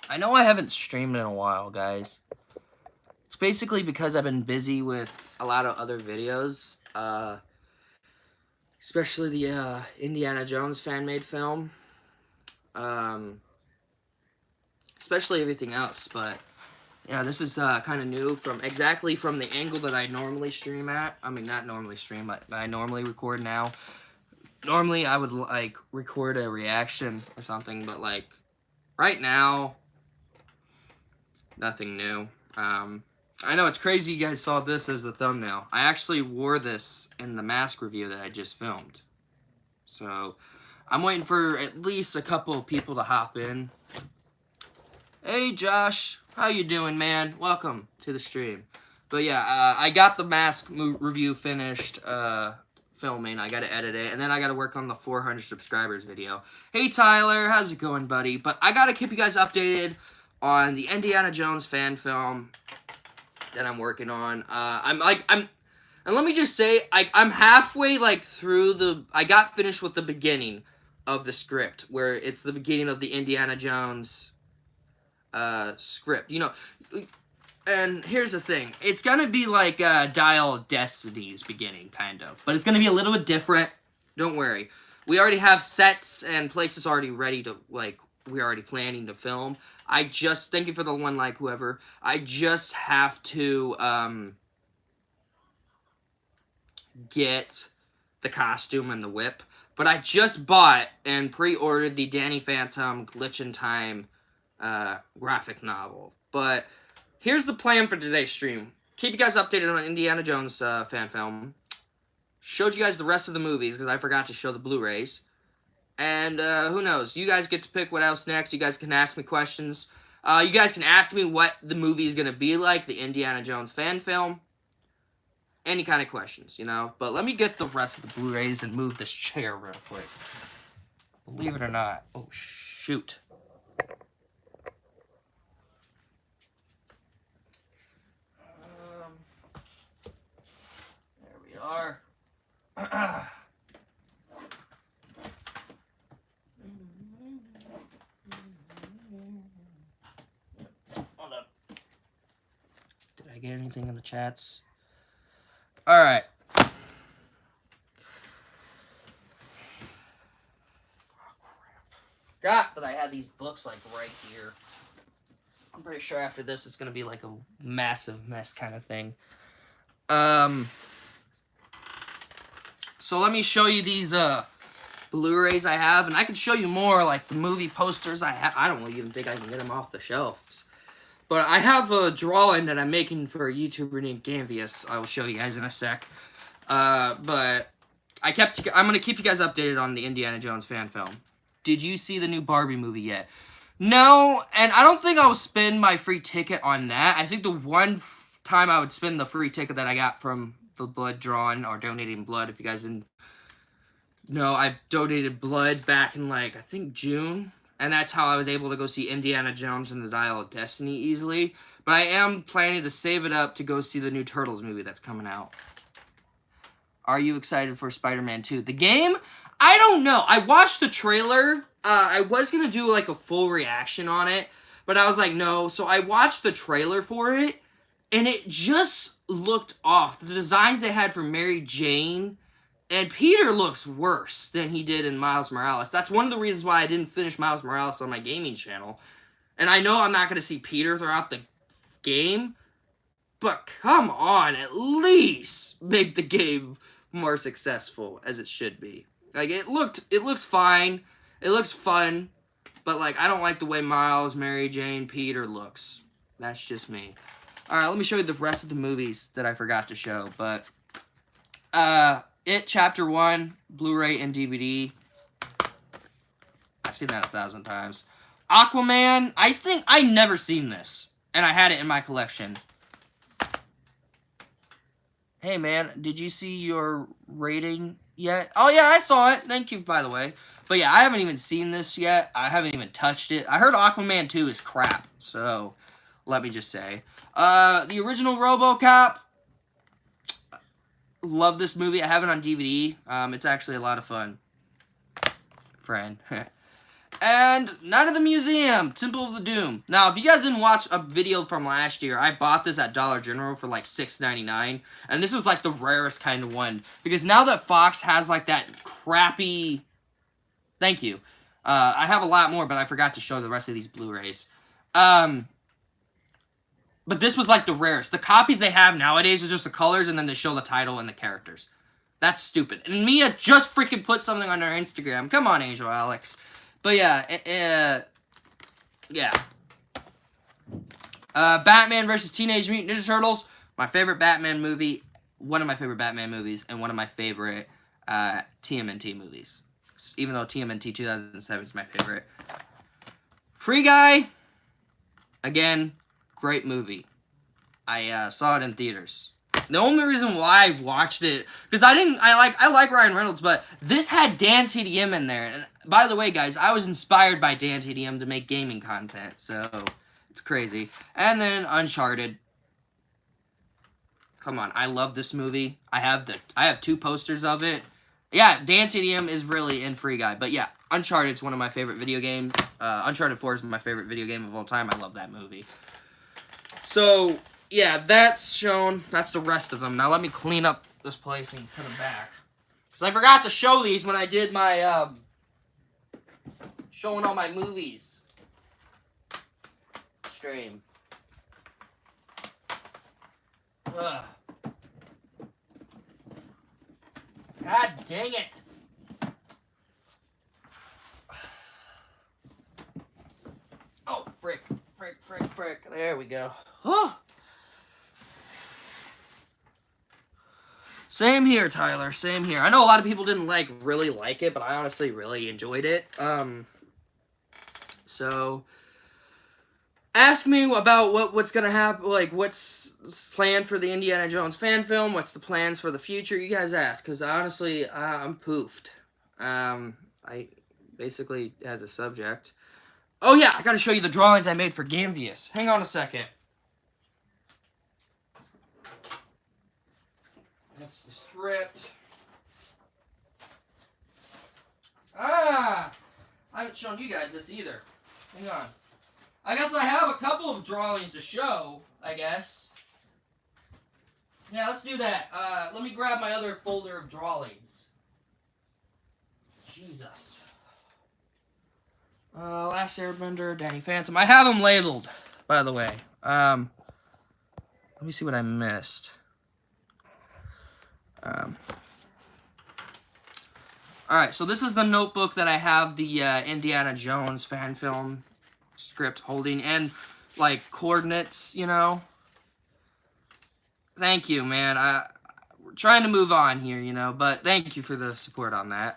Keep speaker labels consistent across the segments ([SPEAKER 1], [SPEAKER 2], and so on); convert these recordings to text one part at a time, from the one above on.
[SPEAKER 1] I know I haven't streamed in a while, guys. It's basically because I've been busy with a lot of other videos, especially the Indiana Jones fan-made film, um, especially everything else. But yeah, this is kind of new from the angle that I normally stream at. I mean, not normally stream, but I normally record now. Normally, I would like record a reaction or something, but like right now, nothing new. I know it's crazy you guys saw this as the thumbnail. I actually wore this in the mask review that I just filmed. So, I'm waiting for at least a couple of people to hop in. Hey Josh, how you doing, man? Welcome to the stream. But yeah, I got the mask review finished filming. I gotta edit it, and then I gotta work on the 400 subscribers video. Hey Tyler, how's it going, buddy? But I gotta keep you guys updated on the Indiana Jones fan film that I'm working on. And let me just say, I'm halfway through I got finished with the beginning of the script, where it's the beginning of the Indiana Jones script. And here's the thing. It's gonna be like Dial of Destiny's beginning, kind of. But it's gonna be a little bit different. Don't worry. We already have sets and places already ready to, we're already planning to film. Thank you for the one like, whoever. I just have to, get the costume and the whip. But I just bought and pre-ordered the Danny Phantom Glitch in Time graphic novel. But here's the plan for today's stream. Keep you guys updated on Indiana Jones fan film. Showed you guys the rest of the movies because I forgot to show the Blu-rays. And who knows? You guys get to pick what else next. You guys can ask me questions. You guys can ask me what the movie is going to be like, the Indiana Jones fan film. Any kind of questions, But let me get the rest of the Blu-rays and move this chair real quick. Believe it or not. Oh, shoot. There we are. Hold up. Did I get anything in the chats? Alright. Oh, crap. Forgot that I had these books, right here. I'm pretty sure after this it's going to be, a massive mess kind of thing. So let me show you these, Blu-rays I have. And I can show you more, the movie posters I have. I don't even think I can get them off the shelves. But I have a drawing that I'm making for a YouTuber named Gamvius. I will show you guys in a sec. But I'm going to keep you guys updated on the Indiana Jones fan film. Did you see the new Barbie movie yet? No, and I don't think I'll spend my free ticket on that. I think the one time I would spend the free ticket that I got from the blood drawn or donating blood, if you guys didn't know, I donated blood back in, I think June. And that's how I was able to go see Indiana Jones and the Dial of Destiny easily. But I am planning to save it up to go see the new Turtles movie that's coming out. Are you excited for Spider-Man 2? The game? I don't know. I watched the trailer. I was going to do, a full reaction on it. But I was like, no. So I watched the trailer for it. And it just looked off. The designs they had for Mary Jane and Peter looks worse than he did in Miles Morales. That's one of the reasons why I didn't finish Miles Morales on my gaming channel. And I know I'm not going to see Peter throughout the game, but come on, at least make the game more successful as it should be. It looks fine. It looks fun, but I don't like the way Miles, Mary Jane, Peter looks. That's just me. Alright, let me show you the rest of the movies that I forgot to show, but It Chapter 1, Blu-ray and DVD. I've seen that 1,000 times. Aquaman, I think I never seen this, and I had it in my collection. Hey man, did you see your rating yet? Oh yeah, I saw it. Thank you, by the way. But yeah, I haven't even seen this yet. I haven't even touched it. I heard Aquaman 2 is crap, so let me just say. The original RoboCop. Love this movie. I have it on DVD. It's actually a lot of fun. Friend. And Night of the Museum, Temple of the Doom. Now, if you guys didn't watch a video from last year, I bought this at Dollar General for like $6.99. And this is like the rarest kind of one. Because now that Fox has like that crappy... Thank you. I have a lot more, but I forgot to show the rest of these Blu-rays. But this was like the rarest. The copies they have nowadays is just the colors and then they show the title and the characters. That's stupid. And Mia just freaking put something on her Instagram. Come on, Angel Alex. But yeah, yeah. Batman versus Teenage Mutant Ninja Turtles. My favorite Batman movie. One of my favorite Batman movies. And one of my favorite TMNT movies. Even though TMNT 2007 is my favorite. Free Guy. Again, great movie. I saw it in theaters. The only reason why I watched it, because I like Ryan Reynolds, but this had Dan TDM in there. And by the way, guys, I was inspired by Dan TDM to make gaming content, so it's crazy. And then Uncharted. Come on, I love this movie. I have 2 posters of it. Yeah, Dan TDM is really in Free Guy, but yeah, Uncharted's one of my favorite video games. Uncharted 4 is my favorite video game of all time. I love that movie. So yeah, that's shown. That's the rest of them. Now let me clean up this place and put them back. Because I forgot to show these when I did my, showing all my movies stream. Ugh. God dang it. Oh, frick. There we go. Oh. Same here, Tyler. Same here. I know a lot of people didn't really like it, but I honestly really enjoyed it. So ask me about what's gonna happen. Like, what's planned for the Indiana Jones fan film? What's the plans for the future? You guys ask, because honestly, I'm poofed. I basically had the subject. Oh yeah, I gotta show you the drawings I made for Gamvius. Hang on a second. That's the script. I haven't shown you guys this either. Hang on. I guess I have a couple of drawings to show, I guess. Yeah, let's do that. Let me grab my other folder of drawings. Jesus. Last Airbender, Danny Phantom. I have them labeled, by the way. Let me see what I missed. Alright, so this is the notebook that I have the Indiana Jones fan film script holding, and like coordinates, you know. Thank you, man. We're trying to move on here, you know, but thank you for the support on that.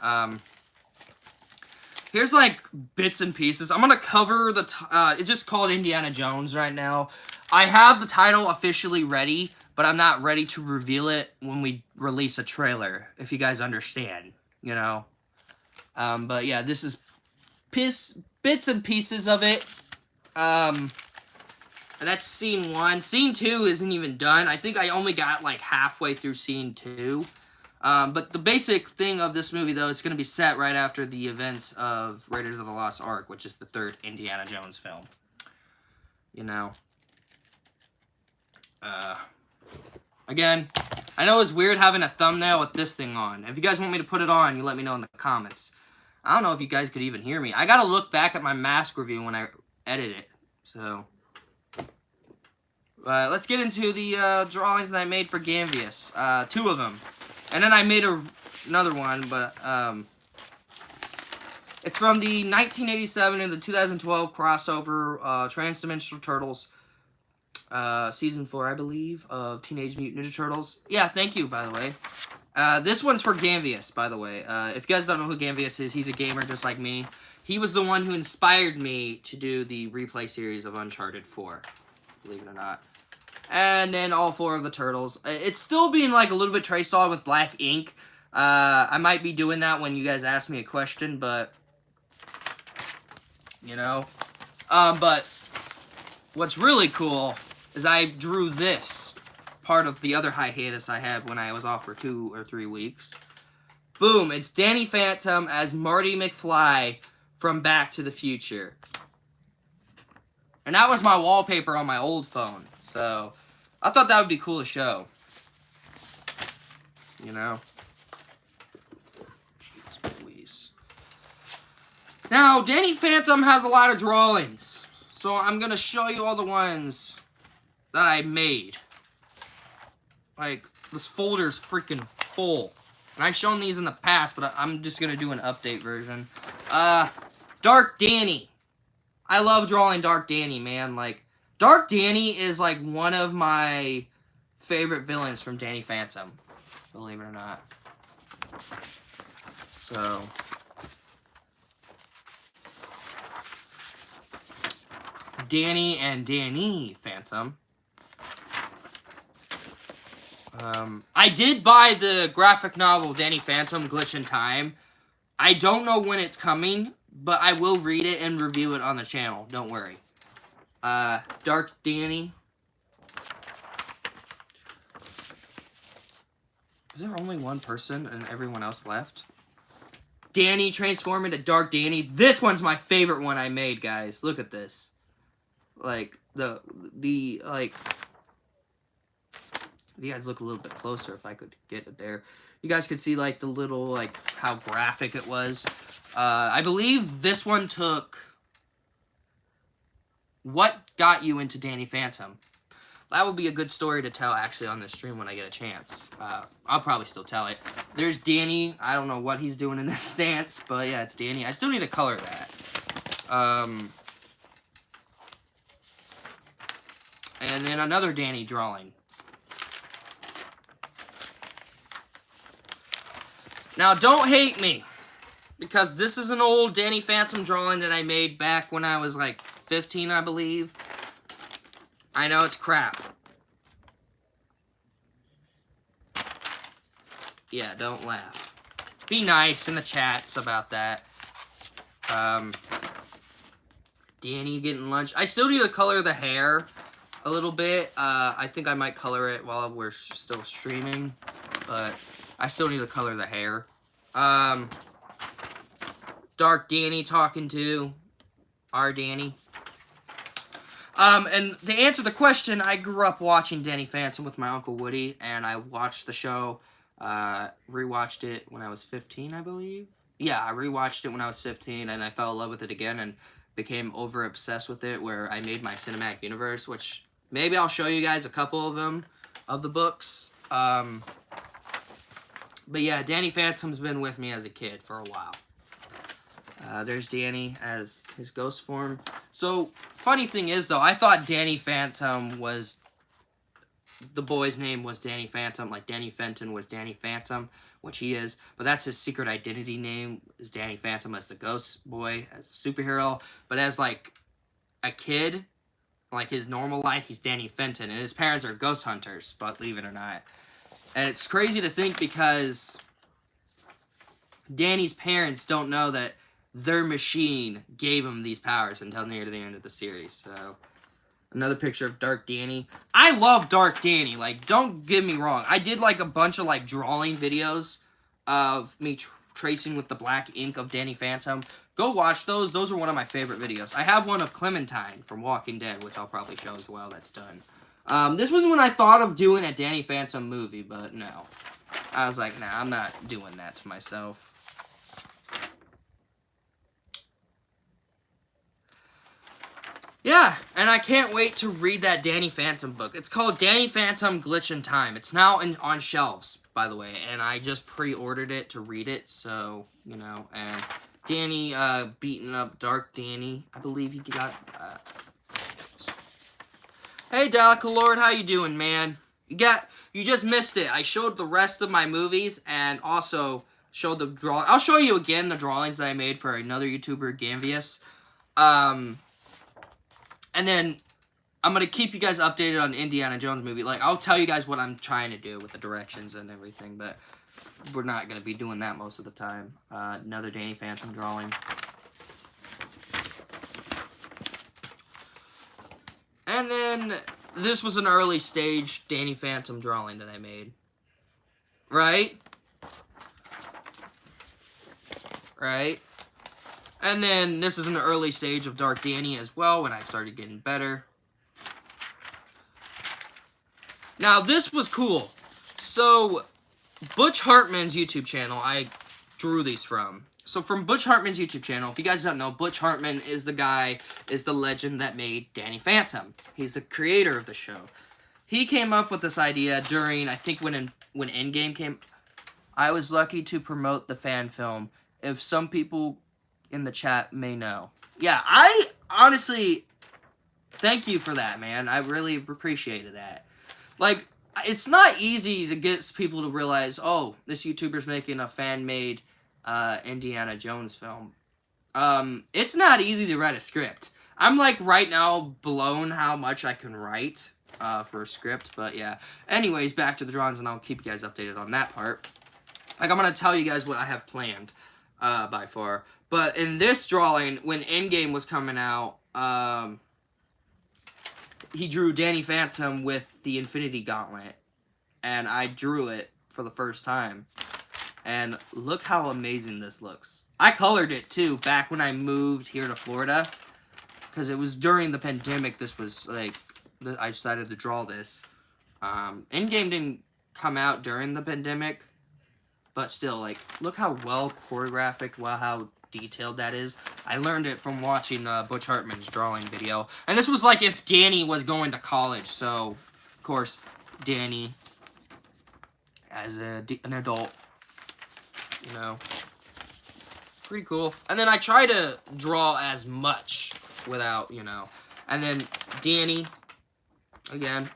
[SPEAKER 1] Here's like bits and pieces. I'm gonna cover the it's just called Indiana Jones right now. I have the title officially ready, but I'm not ready to reveal it when we release a trailer, if you guys understand, you know. But yeah, this is bits and pieces of it. That's scene 1. Scene 2 isn't even done. I think I only got like halfway through scene 2. But the basic thing of this movie, though, it's going to be set right after the events of Raiders of the Lost Ark, which is the 3rd Indiana Jones film. You know. Again, I know it's weird having a thumbnail with this thing on. If you guys want me to put it on, you let me know in the comments. I don't know if you guys could even hear me. I gotta look back at my mask review when I edit it. So, let's get into the drawings that I made for Gamvius. 2 of them. And then I made another one, but it's from the 1987 and the 2012 crossover Transdimensional Turtles Season 4, I believe, of Teenage Mutant Ninja Turtles. Yeah, thank you, by the way. This one's for Gamvius, by the way. If you guys don't know who Gamvius is, he's a gamer just like me. He was the one who inspired me to do the replay series of Uncharted 4, believe it or not. And then all 4 of the Turtles. It's still being like a little bit traced on with black ink. I might be doing that when you guys ask me a question, but you know. But what's really cool is I drew this part of the other hiatus I had when I was off for 2 or 3 weeks. Boom! It's Danny Phantom as Marty McFly from Back to the Future. And that was my wallpaper on my old phone. So, I thought that would be cool to show. You know? Jeez Louise. Now, Danny Phantom has a lot of drawings. So, I'm going to show you all the ones that I made. Like, this folder's freaking full. And I've shown these in the past, but I'm just going to do an update version. Dark Danny. I love drawing Dark Danny, man. Like, Dark Danny is, like, one of my favorite villains from Danny Phantom. Believe it or not. So... Danny and Danny Phantom. I did buy the graphic novel Danny Phantom Glitch in Time. I don't know when it's coming, but I will read it and review it on the channel. Don't worry. Dark Danny. Is there only one person and everyone else left? Danny transform into Dark Danny. This one's my favorite one I made, guys. Look at this. Like, like... If you guys look a little bit closer, if I could get it there. You guys could see, like, the little, like, how graphic it was. I believe this one took... What got you into Danny Phantom? That would be a good story to tell, actually, on the stream when I get a chance. I'll probably still tell it. There's Danny. I don't know what he's doing in this stance, but yeah, it's Danny. I still need to color that. And then another Danny drawing. Now, don't hate me, because this is an old Danny Phantom drawing that I made back when I was, like, 15, I believe. I know it's crap. Yeah, don't laugh. Be nice in the chats about that. Danny getting lunch. I still need to color the hair a little bit. I think I might color it while we're still streaming, but I still need to color the hair. Dark Danny talking to our Danny. And to answer the question, I grew up watching Danny Phantom with my Uncle Woody, and I watched the show, rewatched it when I was 15, I believe. Yeah, I rewatched it when I was 15, and I fell in love with it again, and became over-obsessed with it, where I made my cinematic universe, which maybe I'll show you guys a couple of them, of the books. But yeah, Danny Phantom's been with me as a kid for a while. There's Danny as his ghost form. So, funny thing is, though, I thought Danny Phantom was... The boy's name was Danny Phantom. Like, Danny Fenton was Danny Phantom, which he is. But that's his secret identity name, is Danny Phantom as the ghost boy, as a superhero. But as, like, a kid, like, his normal life, he's Danny Fenton. And his parents are ghost hunters, believe it or not. And it's crazy to think because Danny's parents don't know that their machine gave him these powers until near to the end of the series. So, another picture of Dark Danny. I love Dark Danny. Like, don't get me wrong. I did, like, a bunch of, like, drawing videos of me tracing with the black ink of Danny Phantom. Go watch those. Those are one of my favorite videos. I have one of Clementine from Walking Dead, which I'll probably show as well. That's done. This was when I thought of doing a Danny Phantom movie, but no. I was like, nah, I'm not doing that to myself. Yeah, and I can't wait to read that Danny Phantom book. It's called Danny Phantom Glitch in Time. It's now on shelves, by the way, and I just pre-ordered it to read it, so, you know, and Danny beating up Dark Danny. I believe he got... Hey, Dalek Lord, how you doing, man? You just missed it. I showed the rest of my movies and also showed the draw. I'll show you again the drawings that I made for another YouTuber, Gamvius. And then I'm going to keep you guys updated on the Indiana Jones movie. Like, I'll tell you guys what I'm trying to do with the directions and everything, but we're not going to be doing that most of the time. Another Danny Phantom drawing. And then this was an early stage Danny Phantom drawing that I made. Right? Right? And then this is in the early stage of Dark Danny as well, when I started getting better. Now, this was cool. So, Butch Hartman's YouTube channel, I drew these from. So, from Butch Hartman's YouTube channel, if you guys don't know, Butch Hartman is the legend that made Danny Phantom. He's the creator of the show. He came up with this idea during, I think, when Endgame came. I was lucky to promote the fan film. If some people in the chat may know. Yeah, I honestly thank you for that, man. I really appreciated that. Like, it's not easy to get people to realize, oh, this YouTuber's making a fan-made Indiana Jones film. It's not easy to write a script. I'm, like, right now blown how much I can write for a script, but yeah. Anyways, back to the drawings, and I'll keep you guys updated on that part. Like, I'm going to tell you guys what I have planned by far. But in this drawing, when Endgame was coming out, he drew Danny Phantom with the Infinity Gauntlet, and I drew it for the first time, and look how amazing this looks. I colored it too back when I moved here to Florida, because it was during the pandemic. This was like, I decided to draw this. Endgame didn't come out during the pandemic, but still, like, look how well choreographed, how detailed that is. I learned it from watching Butch Hartman's drawing video. And this was like if Danny was going to college. So, of course, Danny, as an adult, you know, pretty cool. And then I try to draw as much without, you know. And then Danny, again.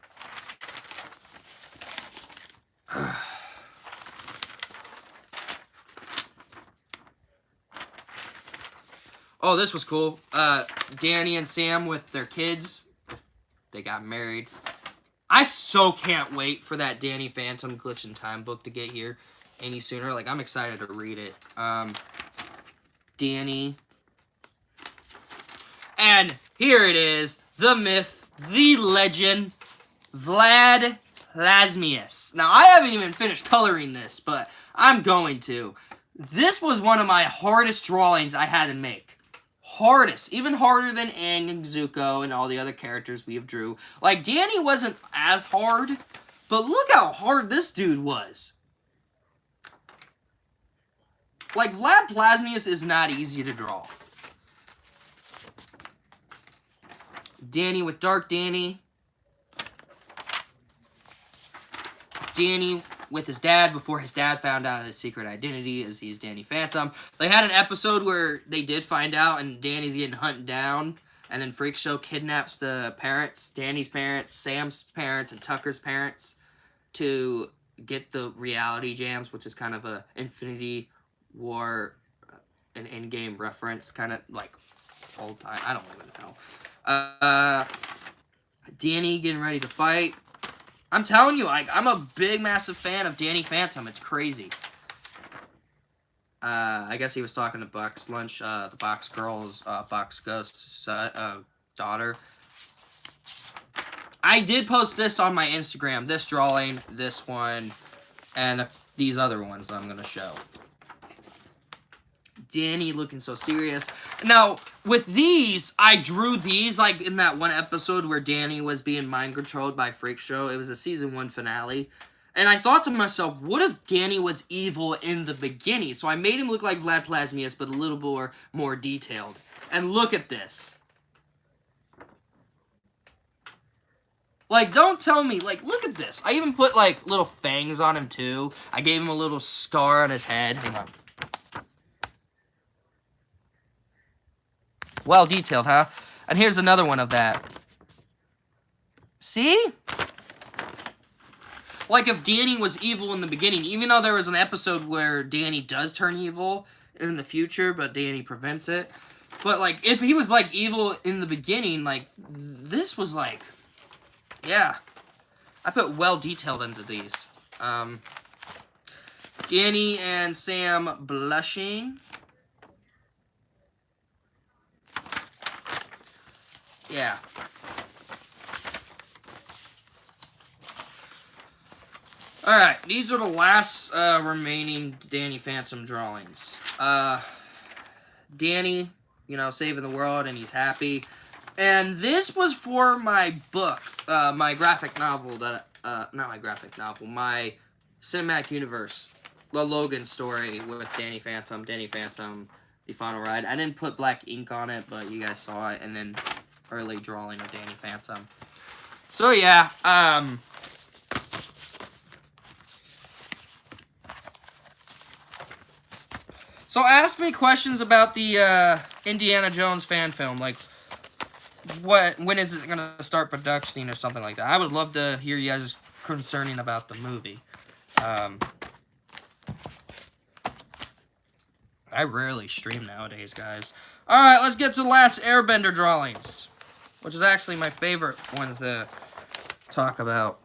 [SPEAKER 1] Oh, this was cool. Danny and Sam with their kids. They got married. I so can't wait for that Danny Phantom Glitch in Time book to get here any sooner. Like, I'm excited to read it. Danny. And here it is. The myth, the legend, Vlad Plasmius. Now, I haven't even finished coloring this, but I'm going to. This was one of my hardest drawings I had to make. Hardest. Even harder than Aang and Zuko and all the other characters we have drew. Like, Danny wasn't as hard, but look how hard this dude was. Like, Vlad Plasmius is not easy to draw. Danny with Dark Danny. Danny with his dad before his dad found out his secret identity is he's Danny Phantom. They had an episode where they did find out and Danny's getting hunted down, and then Freak Show kidnaps the parents, Danny's parents, Sam's parents, and Tucker's parents to get the reality jams, which is kind of a Infinity War, an Endgame reference, kind of like old time. I don't even know. Danny getting ready to fight. I'm telling you, I'm a big, massive fan of Danny Phantom. It's crazy. I guess he was talking to Box Lunch, the Box Girl's, Box Ghost's daughter. I did post this on my Instagram. This drawing, this one, and these other ones that I'm going to show. Danny looking so serious. Now, with these, I drew these, like, in that one episode where Danny was being mind-controlled by Freak Show. It was a Season 1 finale. And I thought to myself, what if Danny was evil in the beginning? So I made him look like Vlad Plasmius, but a little more detailed. And look at this. Like, don't tell me, like, look at this. I even put, like, little fangs on him, too. I gave him a little scar on his head. Hang on. Well detailed, huh? And here's another one of that. See? Like if Danny was evil in the beginning, even though there was an episode where Danny does turn evil in the future, but Danny prevents it. But like, if he was like evil in the beginning, like, this was like, yeah. I put well detailed into these. Danny and Sam blushing. Yeah. Alright, these are the last remaining Danny Phantom drawings. Danny, you know, saving the world, and he's happy. And this was for my book, my graphic novel that, not my graphic novel, my cinematic universe, the Logan story with Danny Phantom, The Final Ride. I didn't put black ink on it, but you guys saw it, and then early drawing of Danny Phantom. So yeah, so ask me questions about the Indiana Jones fan film, like when is it gonna start production or something like that. I would love to hear you guys concerning about the movie. I rarely stream nowadays, guys. Alright, let's get to the Last Airbender drawings, which is actually my favorite ones to talk about.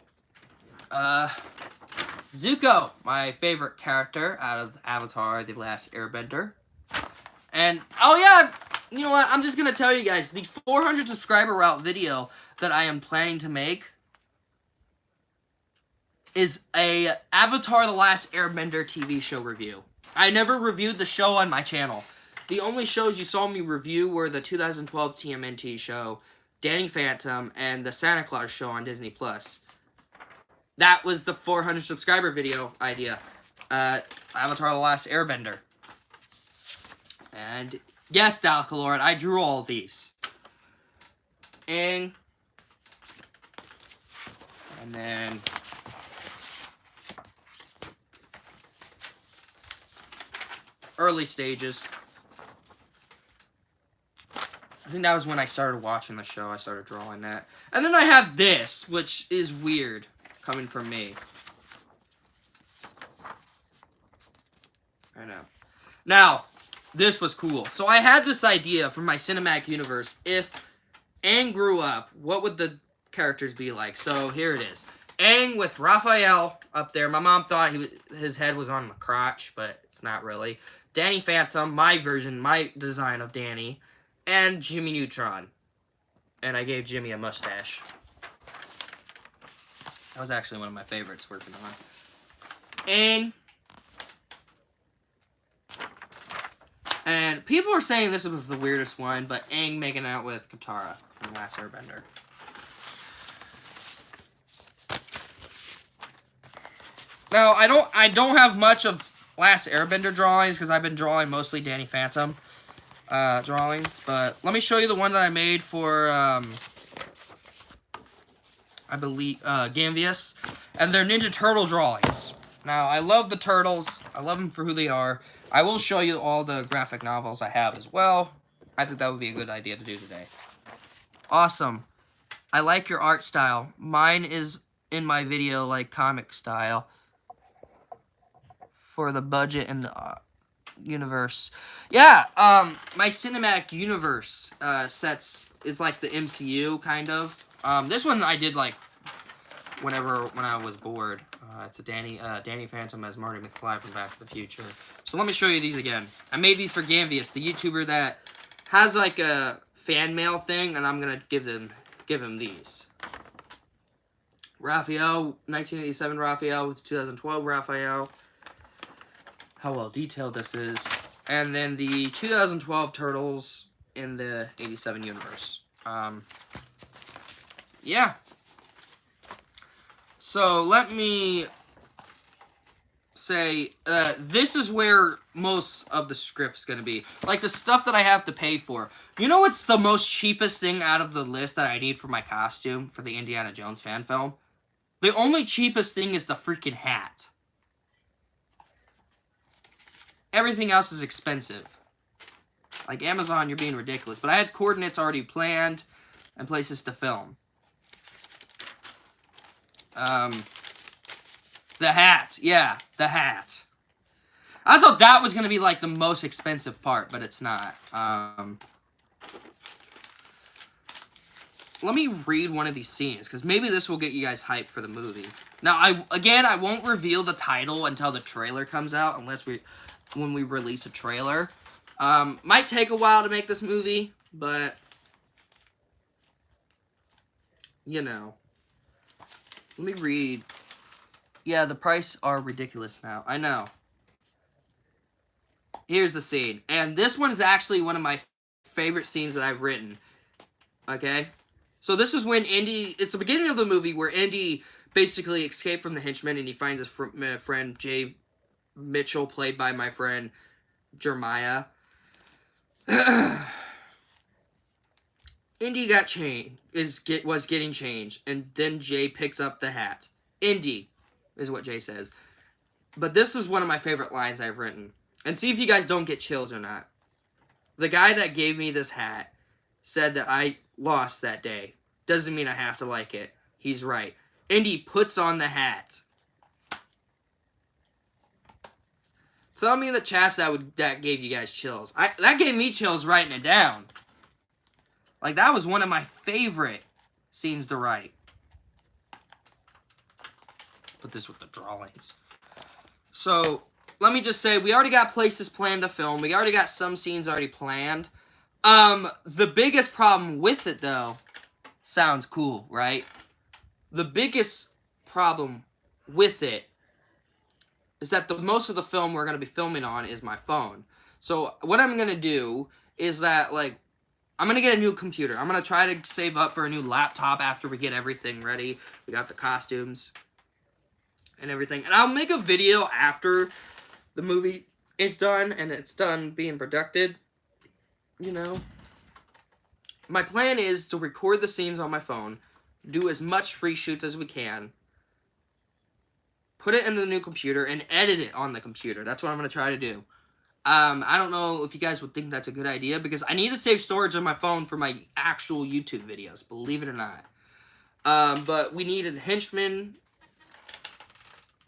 [SPEAKER 1] Zuko, my favorite character out of Avatar, The Last Airbender. And, oh yeah, you know what, I'm just going to tell you guys, the 400 subscriber route video that I am planning to make is a Avatar The Last Airbender TV show review. I never reviewed the show on my channel. The only shows you saw me review were the 2012 TMNT show, Danny Phantom, and the Santa Claus show on Disney+. That was the 400 subscriber video idea. Avatar The Last Airbender. And yes, Dalcalord, I drew all of these. And then early stages. I think that was when I started watching the show. I started drawing that. And then I have this, which is weird coming from me. I know. Now, this was cool. So I had this idea for my cinematic universe. If Aang grew up, what would the characters be like? So here it is. Aang with Raphael up there. My mom thought his head was on the crotch, but it's not really. Danny Phantom, my version, my design of Danny. And Jimmy Neutron. And I gave Jimmy a mustache. That was actually one of my favorites working on. And people are saying this was the weirdest one, but Aang making out with Katara from Last Airbender. Now, I don't have much of Last Airbender drawings because I've been drawing mostly Danny Phantom drawings, but let me show you the one that I made for I believe Gamvius, and they're Ninja Turtle drawings. Now, I love the turtles. I love them for who they are. I will show you all the graphic novels I have as well. I think that would be a good idea to do today. Awesome. I like your art style. Mine is in my video like comic style for the budget and the universe. Yeah, my cinematic universe sets is like the MCU kind of. This one I did like when I was bored. It's a Danny Phantom as Marty McFly from Back to the Future. So let me show you these again. I made these for Gamvius, the YouTuber that has like a fan mail thing, and I'm gonna give him these. Raphael, 1987 Raphael with 2012 Raphael. How well detailed this is. And then the 2012 Turtles in the 87 universe. Yeah. So let me say, this is where most of the script's gonna be. Like the stuff that I have to pay for. You know what's the most cheapest thing out of the list that I need for my costume for the Indiana Jones fan film? The only cheapest thing is the freaking hat. Everything else is expensive. Like Amazon, you're being ridiculous. But I had coordinates already planned and places to film. The hat. Yeah, the hat. I thought that was going to be like the most expensive part, but it's not. Let me read one of these scenes, because maybe this will get you guys hyped for the movie. Now, I won't reveal the title until the trailer comes out, when we release a trailer. Might take a while to make this movie, but you know. Let me read. Yeah, the prices are ridiculous now. I know. Here's the scene. And this one is actually one of my favorite scenes that I've written. Okay? So this is when Indy... It's the beginning of the movie where Indy basically escaped from the henchmen and he finds his friend Jay Mitchell, played by my friend Jeremiah. Indy was getting changed, and then Jay picks up the hat. Indy is what Jay says. But this is one of my favorite lines I've written. And see if you guys don't get chills or not. The guy that gave me this hat said that I lost that day. Doesn't mean I have to like it. He's right. Indy puts on the hat. Tell me in the chats that gave you guys chills. That gave me chills writing it down. Like, that was one of my favorite scenes to write. Put this with the drawings. So, let me just say, we already got places planned to film. We already got some scenes already planned. The biggest problem with it, though, sounds cool, right? The biggest problem with it is that most of the film we're going to be filming on is my phone. So, what I'm going to do is that, like, I'm going to get a new computer. I'm going to try to save up for a new laptop after we get everything ready. We got the costumes and everything. And I'll make a video after the movie is done and it's done being produced. You know. My plan is to record the scenes on my phone, do as much reshoots as we can, put it in the new computer, and edit it on the computer. That's what I'm going to try to do. I don't know if you guys would think that's a good idea, because I need to save storage on my phone for my actual YouTube videos, believe it or not. But we needed henchmen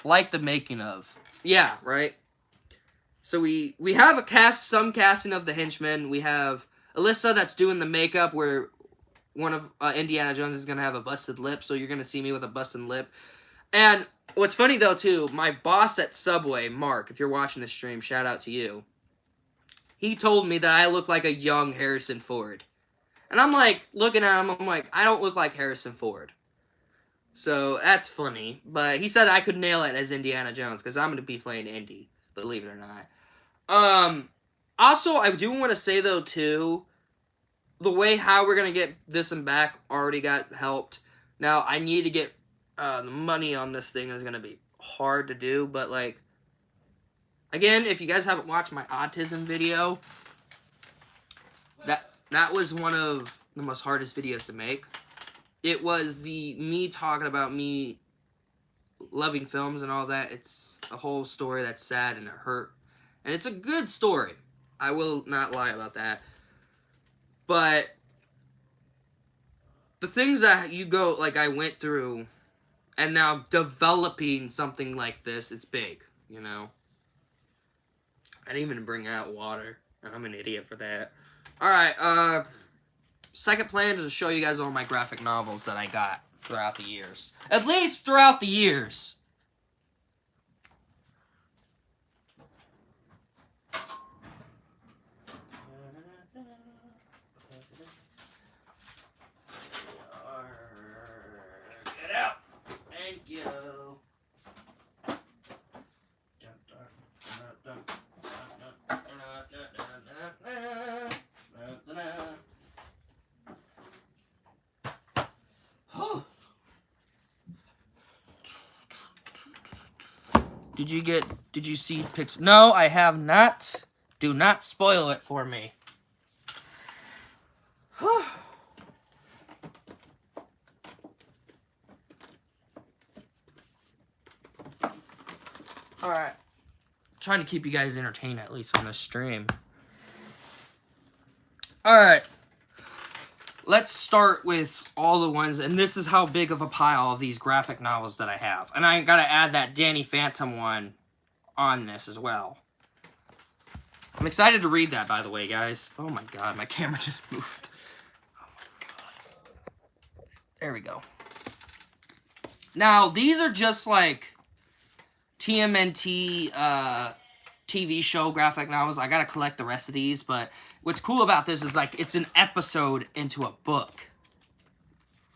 [SPEAKER 1] like the making of. Yeah, right? So we have some casting of the henchmen. We have Alyssa that's doing the makeup, where one of Indiana Jones is going to have a busted lip, so you're going to see me with a busted lip. And what's funny, though, too, my boss at Subway, Mark, if you're watching this stream, shout out to you. He told me that I look like a young Harrison Ford. And I'm like, looking at him, I'm like, I don't look like Harrison Ford. So, that's funny. But he said I could nail it as Indiana Jones, because I'm going to be playing Indy, believe it or not. Also, I do want to say, though, too, the way how we're going to get this and back already got helped. Now, I need to get the money on this thing is going to be hard to do, but, like, again, if you guys haven't watched my autism video, that was one of the most hardest videos to make. It was me talking about me loving films and all that. It's a whole story that's sad and it hurt. And it's a good story. I will not lie about that. But the things that I went through, and now developing something like this, it's big, you know? I didn't even bring out water, and I'm an idiot for that. Alright, second plan is to show you guys all my graphic novels that I got throughout the years. At least throughout the years. Get out! Thank you. Did you see pics? No, I have not. Do not spoil it for me. Alright. Trying to keep you guys entertained, at least on this stream. Alright. Let's start with all the ones, and this is how big of a pile of these graphic novels that I have. And I gotta add that Danny Phantom one on this as well. I'm excited to read that, by the way, guys. Oh my god, my camera just moved. Oh my god. There we go. Now, these are just like TMNT TV show graphic novels. I gotta collect the rest of these, but what's cool about this is, like, it's an episode into a book.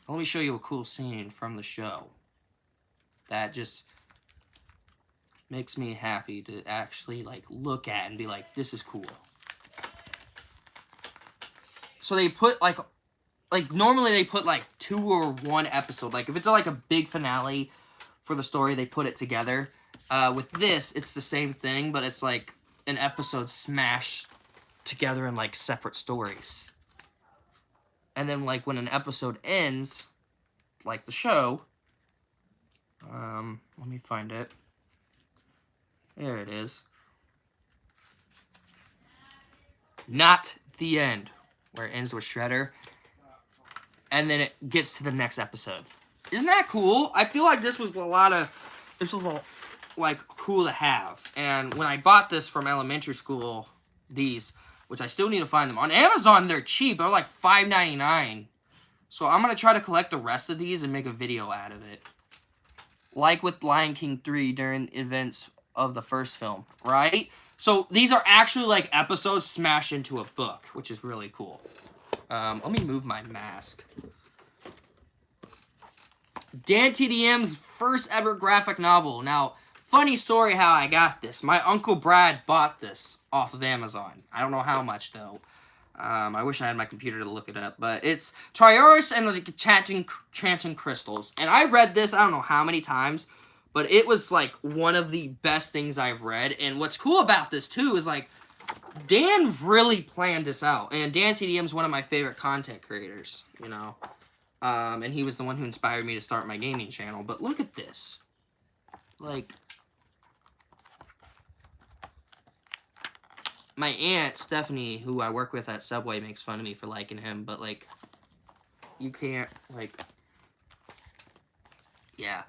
[SPEAKER 1] Let me show you a cool scene from the show that just makes me happy to actually, like, look at and be like, this is cool. So they put, like, normally they put, like, 2 or 1 episode. Like, if it's, like, a big finale for the story, they put it together. With this, it's the same thing, but it's, like, an episode smashed together in, like, separate stories. And then, like, when an episode ends, like the show, let me find it. There it is. Not the end, where it ends with Shredder. And then it gets to the next episode. Isn't that cool? I feel like this was like cool to have. And when I bought this from elementary school, which I still need to find them on Amazon, they're cheap. They're like $5.99. So I'm gonna try to collect the rest of these and make a video out of it. Like with Lion King 3 during events of the first film, right? So these are actually like episodes smashed into a book, which is really cool. Let me move my mask. Dan TDM's first ever graphic novel. Now, funny story how I got this. My Uncle Brad bought this off of Amazon. I don't know how much, though. I wish I had my computer to look it up. But it's Triorus and the Enchanting Crystals. And I read this, I don't know how many times. But it was, like, one of the best things I've read. And what's cool about this, too, is, like, Dan really planned this out. And Dan TDM's one of my favorite content creators, you know. And he was the one who inspired me to start my gaming channel. But look at this. Like, my aunt, Stephanie, who I work with at Subway, makes fun of me for liking him. But, like, you can't, like, yeah.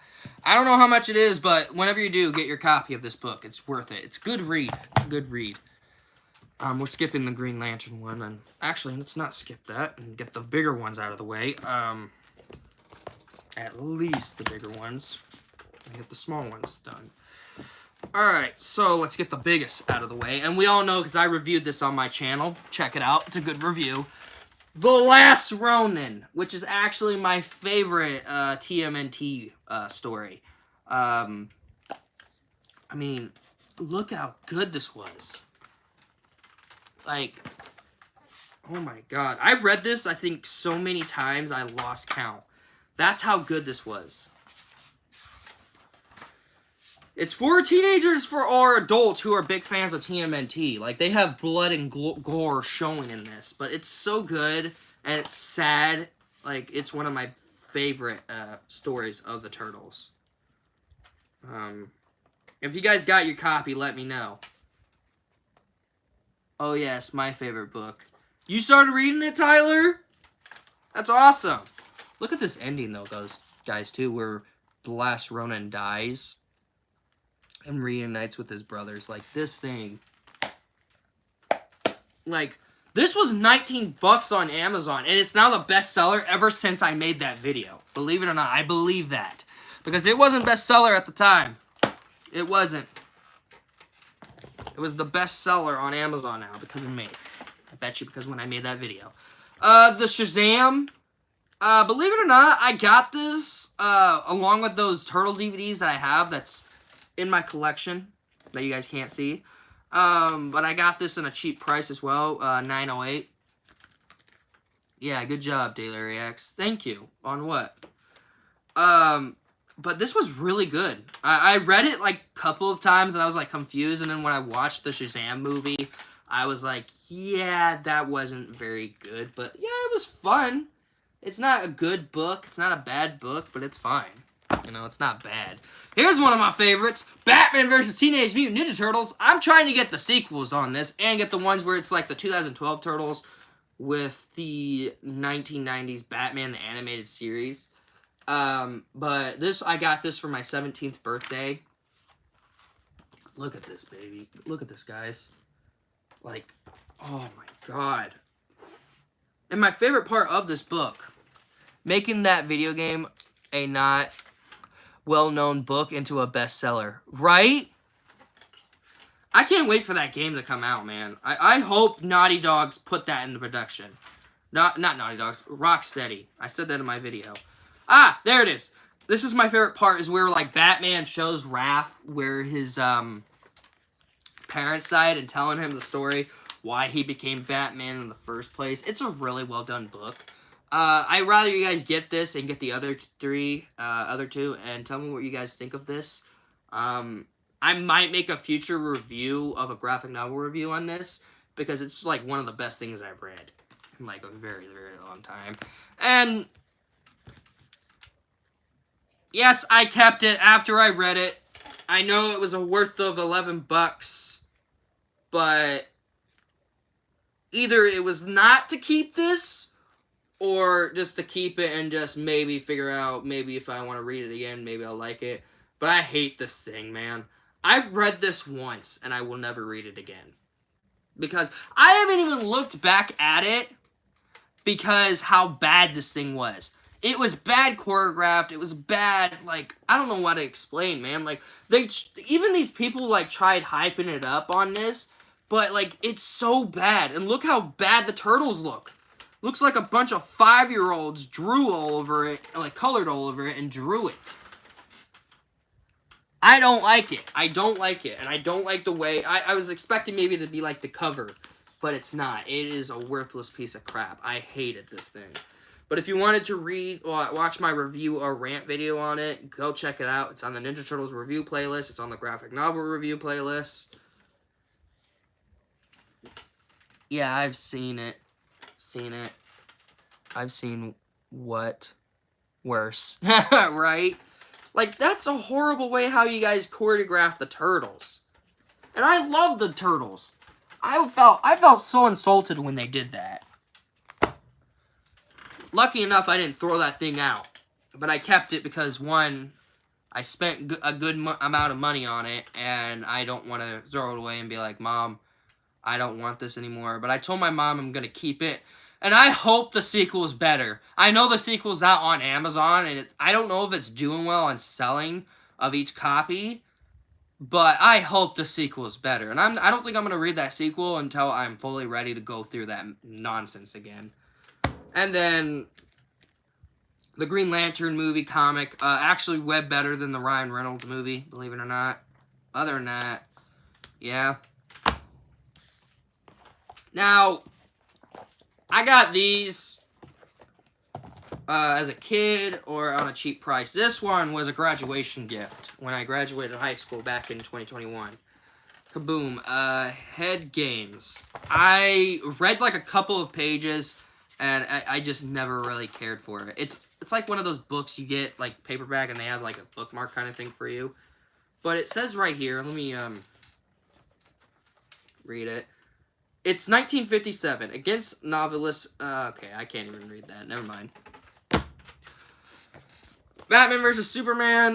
[SPEAKER 1] I don't know how much it is, but whenever you do, get your copy of this book. It's worth it. It's a good read. It's a good read. We're skipping the Green Lantern one, and actually, let's not skip that and get the bigger ones out of the way. At least the bigger ones. And get the small ones done. Alright, so let's get the biggest out of the way. And we all know, because I reviewed this on my channel. Check it out. It's a good review. The Last Ronin, which is actually my favorite TMNT story. I mean, look how good this was. Like, oh my god. I read this, I think, so many times I lost count. That's how good this was. It's for teenagers or adults who are big fans of TMNT. Like, they have blood and gore showing in this. But it's so good, and it's sad. Like, it's one of my favorite stories of the Turtles. If you guys got your copy, let me know. Oh, yes, my favorite book. You started reading it, Tyler? That's awesome. Look at this ending, though, guys, too, where the Last Ronin dies and reunites with his brothers. Like, this thing. Like, this was $19 on Amazon, and it's now the bestseller ever since I made that video. Believe it or not, I believe that. Because it wasn't bestseller at the time. It wasn't. It was the bestseller on Amazon now because of me. I bet you because when I made that video. The Shazam. Believe it or not, I got this along with those Turtle DVDs that I have that's in my collection that you guys can't see. But I got this in a cheap price as well, $9.08. Yeah, good job, Daily Reacts. Thank you. On what? But this was really good. I read it, like, a couple of times, and I was, like, confused. And then when I watched the Shazam movie, I was like, yeah, that wasn't very good. But, yeah, it was fun. It's not a good book. It's not a bad book, but it's fine. You know, it's not bad. Here's one of my favorites. Batman vs. Teenage Mutant Ninja Turtles. I'm trying to get the sequels on this and get the ones where it's, like, the 2012 Turtles with the 1990s Batman, the animated series. But I got this for my 17th birthday. Look at this, baby. Look at this, guys. Like, oh my god. And my favorite part of this book, making that video game a not well-known book into a bestseller, right? I can't wait for that game to come out, man. I hope Naughty Dogs put that into production. Not Naughty Dogs, Rocksteady. I said that in my video. Ah, there it is. this is my favorite part, is where, like, Batman shows Raph where his, parents died and telling him the story, why he became Batman in the first place. It's a really well done book. I'd rather you guys get this and get the other two, and tell me what you guys think of this. I might make a future review of a graphic novel review on this, because it's, like, one of the best things I've read in, like, a very, very long time. And yes, I kept it after I read it. I know it was a worth of $11, but either it was not to keep this, or just to keep it and just maybe figure out, maybe if I want to read it again, maybe I'll like it. But I hate this thing, man. I've read this once, and I will never read it again. Because I haven't even looked back at it, because how bad this thing was. It was bad choreographed. It was bad, like, I don't know what to explain, man. Like, even these people, like, tried hyping it up on this, but, like, it's so bad. And look how bad the turtles look. Looks like a bunch of 5-year-olds drew all over it, like, colored all over it, and drew it. I don't like it. I don't like it. And I don't like the way... I was expecting maybe to be like the cover, but it's not. It is a worthless piece of crap. I hated this thing. But if you wanted to read or watch my review or rant video on it, go check it out. It's on the Ninja Turtles review playlist. It's on the graphic novel review playlist. Yeah, I've seen it. I've seen what? Worse. Right? Like, that's a horrible way how you guys choreograph the turtles. And I love the turtles. I felt so insulted when they did that. Lucky enough, I didn't throw that thing out. But I kept it because, one, I spent a good amount of money on it, and I don't want to throw it away and be like, Mom, I don't want this anymore. But I told my mom I'm going to keep it. And I hope the sequel is better. I know the sequel's out on Amazon, and I don't know if it's doing well on selling of each copy, but I hope the sequel is better. And I don't think I'm going to read that sequel until I'm fully ready to go through that nonsense again. And then the Green Lantern movie comic actually read better than the Ryan Reynolds movie, believe it or not. Other than that, yeah. Now, I got these as a kid or on a cheap price. This one was a graduation gift when I graduated high school back in 2021. Kaboom. Head Games. I read like a couple of pages, and I just never really cared for it. It's like one of those books you get, like, paperback, and they have, like, a bookmark kind of thing for you. But it says right here, let me, read it. It's 1957. Against novelist... okay, I can't even read that. Never mind. Batman vs. Superman,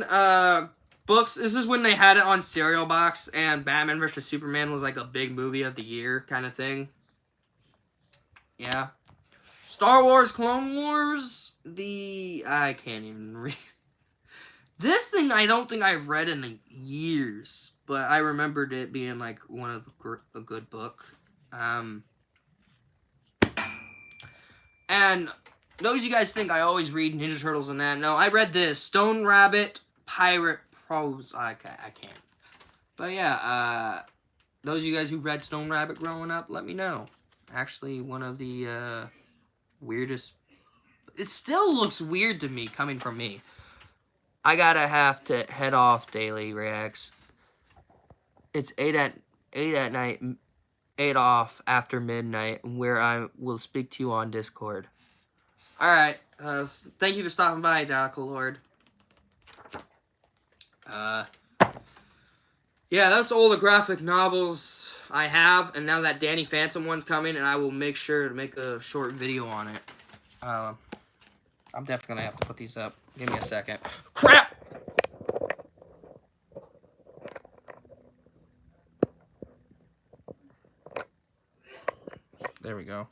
[SPEAKER 1] books. This is when they had it on Cereal Box, and Batman vs. Superman was like a big movie of the year kind of thing. Yeah. Star Wars Clone Wars, I can't even read. This thing I don't think I've read in years, but I remembered it being like one of a good book. And those you guys think I always read Ninja Turtles and that. No, I read this. Stone Rabbit Pirate Prose. I can't. But yeah, those of you guys who read Stone Rabbit growing up, let me know. Actually, one of the weirdest... It still looks weird to me, coming from me. I gotta have to head off, Daily Reacts. It's 8 at night, 8 off after midnight, where I will speak to you on Discord. Alright, thank you for stopping by, Lord. Yeah, that's all the graphic novels I have, and now that Danny Phantom one's coming, and I will make sure to make a short video on it. I'm definitely gonna have to put these up. Give me a second. Crap! There we go.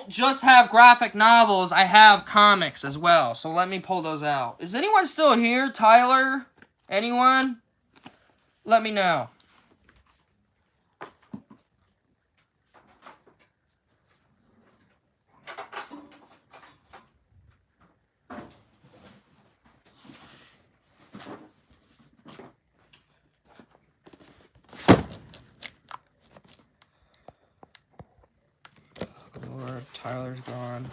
[SPEAKER 1] don't just have graphic novels, I have comics as well. So let me pull those out. Is anyone still here? Tyler? Anyone? Let me know. Tyler's gone.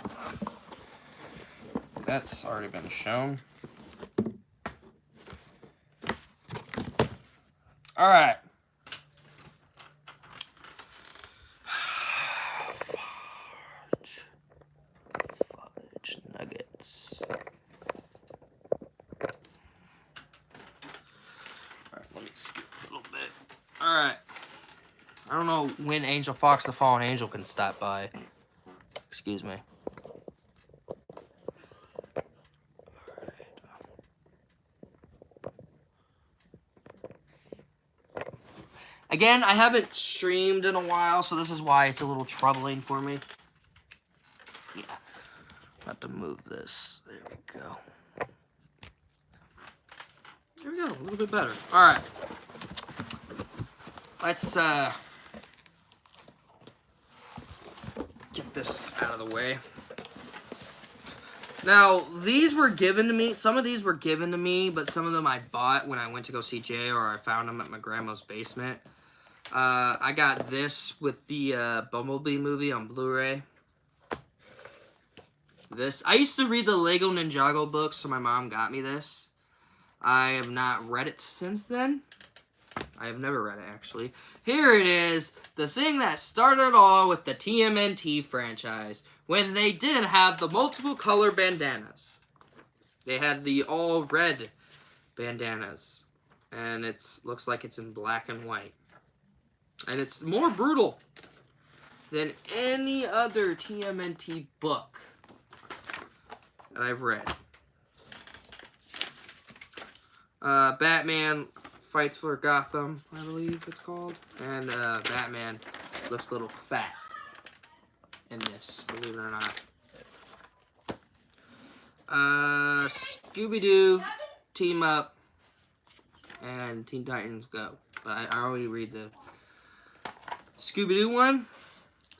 [SPEAKER 1] That's already been shown. All right. Fudge nuggets. All right, let me scoop a little bit. All right. I don't know when Angel Fox the Fallen Angel can stop by. Excuse me. Again, I haven't streamed in a while, so this is why it's a little troubling for me. Yeah. Have to move this. There we go. There we go. A little bit better. All right. Let's get this out of the way. Now, these were given to me. Some of these were given to me, but some of them I bought when I went to go see Jay, or I found them at my grandma's basement. I got this with the Bumblebee movie on Blu-ray. This. I used to read the Lego Ninjago books, so my mom got me this. I have not read it since then. I have never read it, actually. Here it is, the thing that started it all with the TMNT franchise, when they didn't have the multiple color bandanas. They had the all red bandanas, and it looks like it's in black and white. And it's more brutal than any other TMNT book that I've read. Batman Fights for Gotham, I believe it's called. And Batman looks a little fat in this, believe it or not. Scooby-Doo, Team Up, and Teen Titans Go. But I already read the Scooby-Doo one.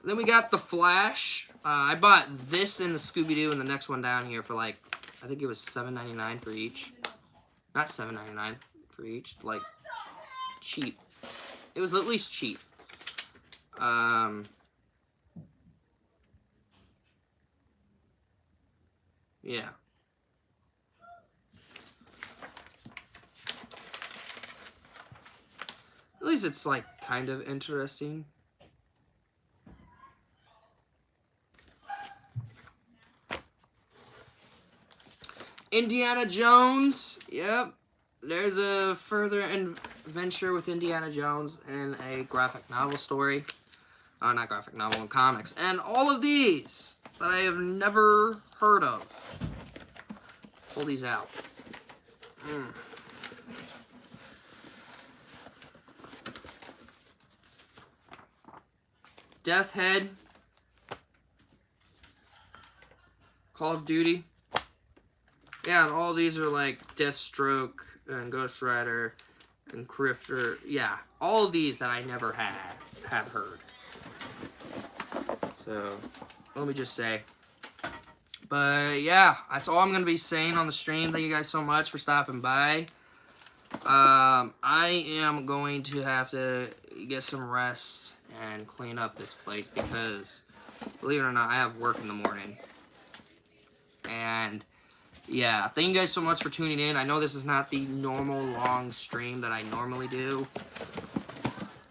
[SPEAKER 1] Then we got The Flash. I bought this and the Scooby-Doo and the next one down here for like, I think it was $7.99 for each. Not $7.99 for each, like cheap. It was at least cheap. Yeah. At least it's like kind of interesting. Indiana Jones. Yep. There's a further adventure with Indiana Jones in a graphic novel story. Not graphic novel, in comics. And all of these that I have never heard of. Pull these out. Death Head. Call of Duty. Yeah, and all these are like Deathstroke and Ghost Rider and Grifter. Yeah, all of these that I never have heard. So, let me just say. But yeah, that's all I'm going to be saying on the stream. Thank you guys so much for stopping by. I am going to have to get some rest and clean up this place because, believe it or not, I have work in the morning. And yeah, thank you guys so much for tuning in. I know this is not the normal long stream that I normally do.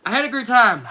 [SPEAKER 1] I had a great time.